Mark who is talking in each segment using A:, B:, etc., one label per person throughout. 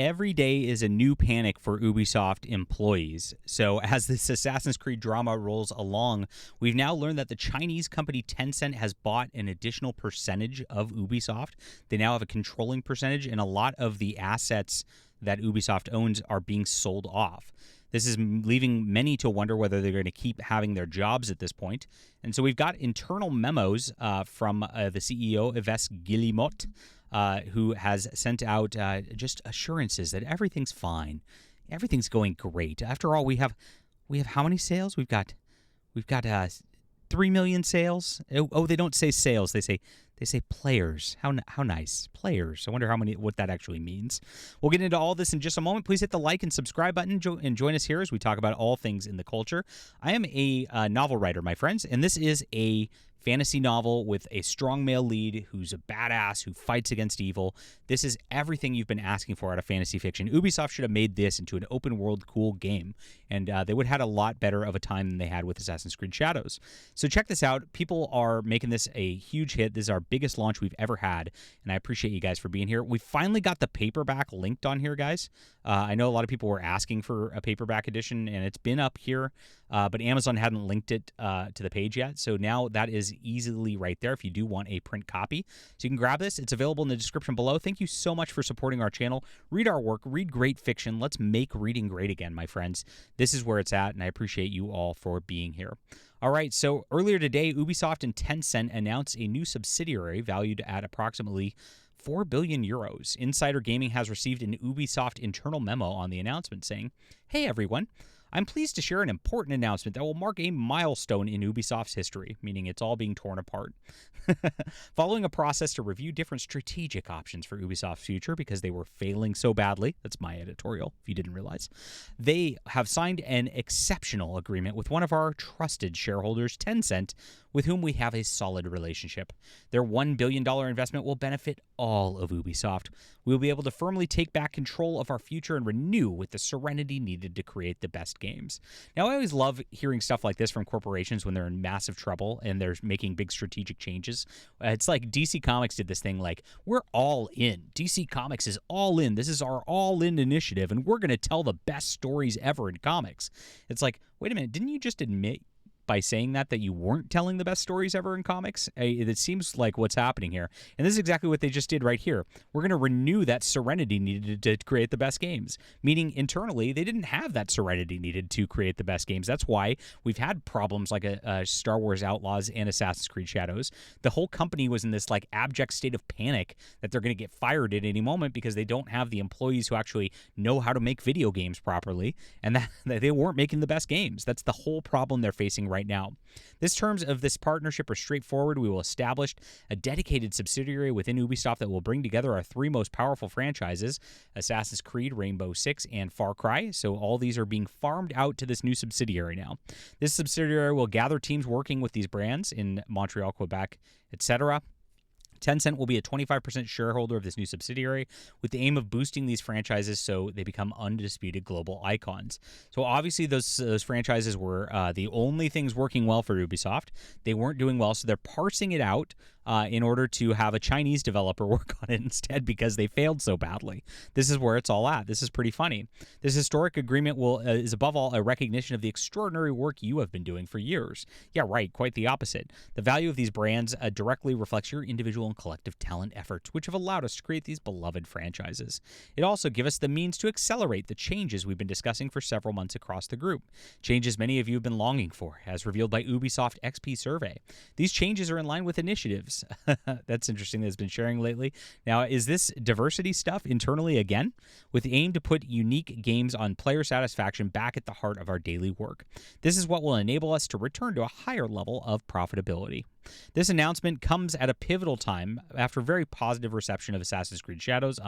A: every day is a new panic for Ubisoft employees. So as this Assassin's Creed drama rolls along, we've now learned that the Chinese company Tencent has bought an additional percentage of Ubisoft. They now have a controlling percentage, and a lot of the assets that Ubisoft owns are being sold off. This is leaving many to wonder whether they're going to keep having their jobs at this point. And so we've got internal memos from the CEO, Yves Guillemot, who has sent out just assurances that everything's fine. Everything's going great. After all, we have how many sales? We've got 3 million sales. Oh, they don't say sales. They say players. How nice. Players. I wonder what that actually means. We'll get into all this in just a moment. Please hit the like and subscribe button and join us here as we talk about all things in the culture. I am a novel writer, my friends, and this is a fantasy novel with a strong male lead who's a badass who fights against evil. This is everything you've been asking for out of fantasy fiction. Ubisoft should have made this into an open world cool game, and they would have had a lot better of a time than they had with Assassin's Creed Shadows. So check this out. People are making this a huge hit. This is our biggest launch we've ever had, and I appreciate you guys for being here. We finally got the paperback linked on here, guys. I know a lot of people were asking for a paperback edition, and it's been up here, but Amazon hadn't linked it to the page yet, so now that is easily right there if you do want a print copy. So you can grab this. It's available in the description below. Thank you so much for supporting our channel. Read our work. Read great fiction. Let's make reading great again, my friends. This is where it's at, and I appreciate you all for being here. All right, so earlier today, Ubisoft and Tencent announced a new subsidiary valued at approximately 4 billion euros. Insider Gaming has received an Ubisoft internal memo on the announcement saying, "Hey everyone, I'm pleased to share an important announcement that will mark a milestone in Ubisoft's history," meaning it's all being torn apart. Following a process to review different strategic options for Ubisoft's future because they were failing so badly, that's my editorial, if you didn't realize, they have signed an exceptional agreement with one of our trusted shareholders, Tencent, with whom we have a solid relationship. Their $1 billion investment will benefit all of Ubisoft. We will be able to firmly take back control of our future and renew with the serenity needed to create the best games. Now, I always love hearing stuff like this from corporations when they're in massive trouble and they're making big strategic changes. It's like DC Comics did this thing like, we're all in. DC Comics is all in. This is our all-in initiative, and we're going to tell the best stories ever in comics. It's like, wait a minute, didn't you just admit by saying that you weren't telling the best stories ever in comics? It seems like what's happening here. And this is exactly what they just did right here. We're going to renew that serenity needed to create the best games. Meaning internally, they didn't have that serenity needed to create the best games. That's why we've had problems like a Star Wars Outlaws and Assassin's Creed Shadows. The whole company was in this like abject state of panic that they're going to get fired at any moment because they don't have the employees who actually know how to make video games properly, and that they weren't making the best games. That's the whole problem they're facing right now. The terms of this partnership are straightforward. We will establish a dedicated subsidiary within Ubisoft that will bring together our 3 most powerful franchises, Assassin's Creed, Rainbow Six, and Far Cry. So all these are being farmed out to this new subsidiary now. This subsidiary will gather teams working with these brands in Montreal, Quebec, etc. Tencent will be a 25% shareholder of this new subsidiary with the aim of boosting these franchises so they become undisputed global icons. So obviously those franchises were the only things working well for Ubisoft. They weren't doing well, so they're parsing it out in order to have a Chinese developer work on it instead because they failed so badly. This is where it's all at. This is pretty funny. This historic agreement is above all a recognition of the extraordinary work you have been doing for years. Yeah, right, quite the opposite. The value of these brands directly reflects your individual and collective talent efforts, which have allowed us to create these beloved franchises. It also gives us the means to accelerate the changes we've been discussing for several months across the group. Changes many of you have been longing for, as revealed by Ubisoft XP survey. These changes are in line with initiatives. That's interesting that it's been sharing lately. Now, is this diversity stuff internally again? With the aim to put unique games on player satisfaction back at the heart of our daily work. This is what will enable us to return to a higher level of profitability. This announcement comes at a pivotal time after a very positive reception of Assassin's Creed Shadows,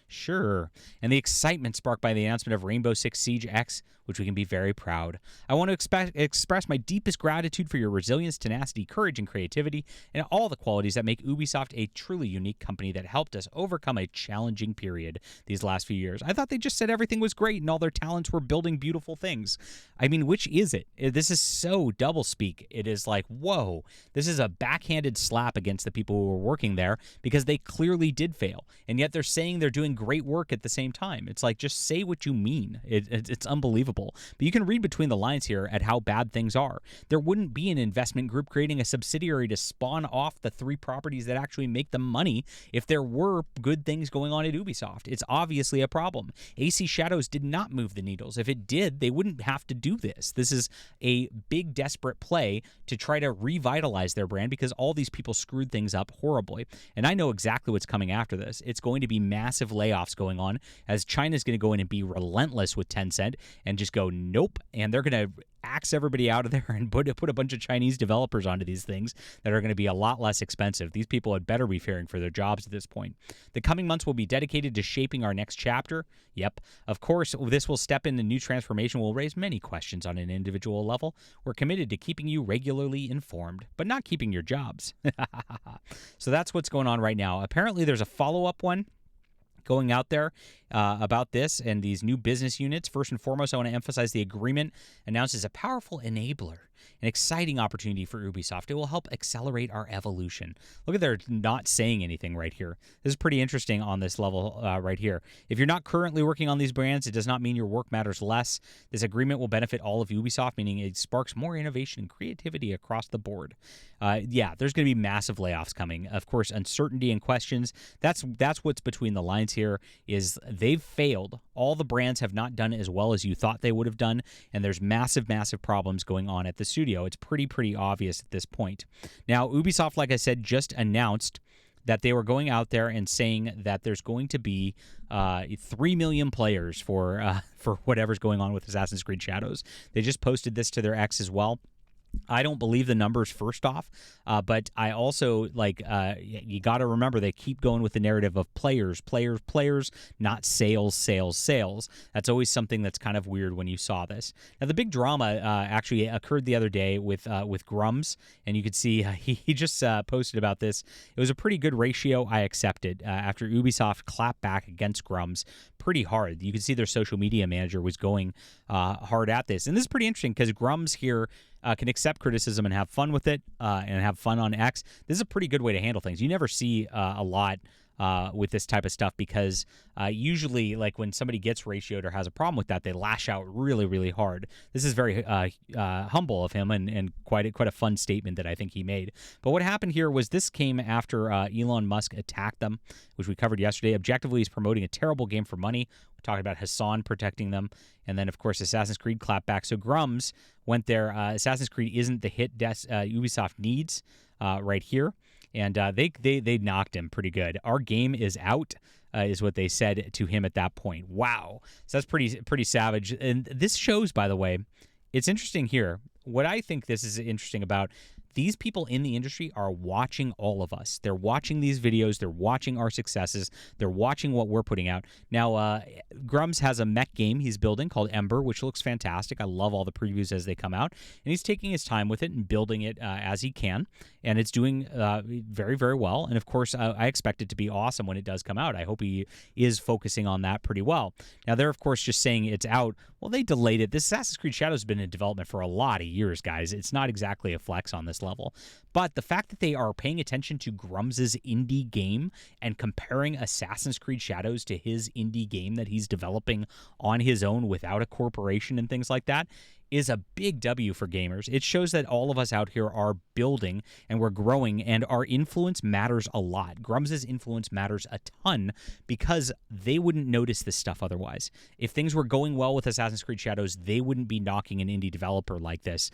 A: sure, and the excitement sparked by the announcement of Rainbow Six Siege X, which we can be very proud. I want to express my deepest gratitude for your resilience, tenacity, courage, and creativity, and all the qualities that make Ubisoft a truly unique company that helped us overcome a challenging period these last few years. I thought they just said everything was great and all their talents were building beautiful things. I mean, which is it? This is so doublespeak. It is like, whoa, This is a backhanded slap against the people who were working there because they clearly did fail. And yet they're saying they're doing great work at the same time. It's like, just say what you mean. It's unbelievable. But you can read between the lines here at how bad things are. There wouldn't be an investment group creating a subsidiary to spawn off the 3 properties that actually make them money if there were good things going on at Ubisoft. It's obviously a problem. AC Shadows did not move the needles. If it did, they wouldn't have to do this. This is a big, desperate play to try to revitalize their brand because all these people screwed things up horribly. And I know exactly what's coming after this. It's going to be massive layoffs going on as China's going to go in and be relentless with Tencent and just go, nope. And they're going to axe everybody out of there and put a bunch of Chinese developers onto these things that are going to be a lot less expensive. These people had better be fearing for their jobs at this point. The coming months will be dedicated to shaping our next chapter. Yep. Of course, this will step in. The new transformation will raise many questions on an individual level. We're committed to keeping you regularly informed, but not keeping your jobs. So that's what's going on right now. Apparently, there's a follow-up one going out there about this and these new business units. First and foremost, I want to emphasize the agreement announces a powerful enabler, an exciting opportunity for Ubisoft. It will help accelerate our evolution. Look at they're not saying anything right here. This is pretty interesting on this level right here. If you're not currently working on these brands, it does not mean your work matters less. This agreement will benefit all of Ubisoft, meaning it sparks more innovation and creativity across the board. Yeah, there's going to be massive layoffs coming. Of course, uncertainty and questions. That's what's between the lines here is they've failed. All the brands have not done as well as you thought they would have done, and there's massive problems going on at the studio. It's pretty obvious at this point. Now, Ubisoft, like I said, just announced that they were going out there and saying that there's going to be 3 million players for whatever's going on with Assassin's Creed Shadows. They just posted this to their X as well. I don't believe the numbers first off, but I also you got to remember they keep going with the narrative of players, not sales. That's always something that's kind of weird when you saw this. Now the big drama actually occurred the other day with Grummz, and you could see he just posted about this. It was a pretty good ratio. I accepted after Ubisoft clapped back against Grummz pretty hard. You could see their social media manager was going hard at this, and this is pretty interesting because Grummz here can accept criticism and have fun with it and have fun on X. This is a pretty good way to handle things. You never see a lot with this type of stuff because usually, like when somebody gets ratioed or has a problem with that, they lash out really hard. This is very humble of him and quite a fun statement that I think he made. But what happened here was this came after Elon Musk attacked them, which we covered yesterday. Objectively, he's promoting a terrible game for money. We talked about Hassan protecting them. And then, of course, Assassin's Creed clapped back. So Grummz went there. Assassin's Creed isn't the hit Ubisoft needs right here. And they knocked him pretty good. Our game is out, is what they said to him at that point. Wow. So that's pretty savage. And this shows, by the way, it's interesting here. What I think this is interesting about these people in the industry are watching all of us. They're watching these videos. They're watching our successes. They're watching what we're putting out. Now, Grummz has a mech game he's building called Ember, which looks fantastic. I love all the previews as they come out. And he's taking his time with it and building it as he can. And it's doing very well. And, of course, I expect it to be awesome when it does come out. I hope he is focusing on that pretty well. Now, they're, of course, just saying it's out. Well, they delayed it. This Assassin's Creed Shadows has been in development for a lot of years, guys. It's not exactly a flex on this level. But the fact that they are paying attention to Grummz's indie game and comparing Assassin's Creed Shadows to his indie game that he's developing on his own without a corporation and things like that is a big W for gamers. It shows that all of us out here are building and we're growing, and our influence matters a lot. Grummz's influence matters a ton because they wouldn't notice this stuff otherwise. If things were going well with Assassin's Creed Shadows, they wouldn't be knocking an indie developer like this.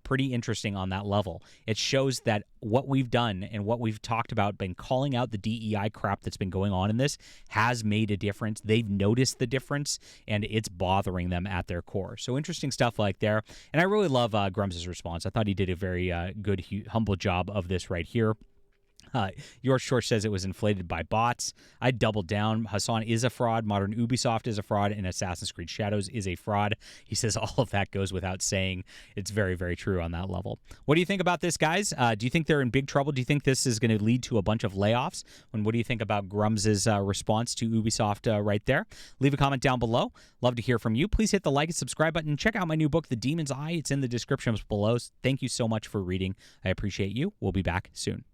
A: Pretty interesting on that level. It shows that what we've done and what we've talked about, been calling out the DEI crap that's been going on in this, has made a difference. They've noticed the difference, and it's bothering them at their core. So interesting stuff like there. And I really love Grummz's response. I thought he did a very good, humble job of this right here. Your Short says it was inflated by bots. I doubled down. Hassan is a fraud. Modern Ubisoft is a fraud. And Assassin's Creed Shadows is a fraud. He says all of that goes without saying. It's very, very true on that level. What do you think about this, guys? Do you think they're in big trouble? Do you think this is going to lead to a bunch of layoffs? And what do you think about Grummz's response to Ubisoft right there? Leave a comment down below. Love to hear from you. Please hit the like and subscribe button. Check out my new book, The Demon's Eye. It's in the descriptions below. Thank you so much for reading. I appreciate you. We'll be back soon.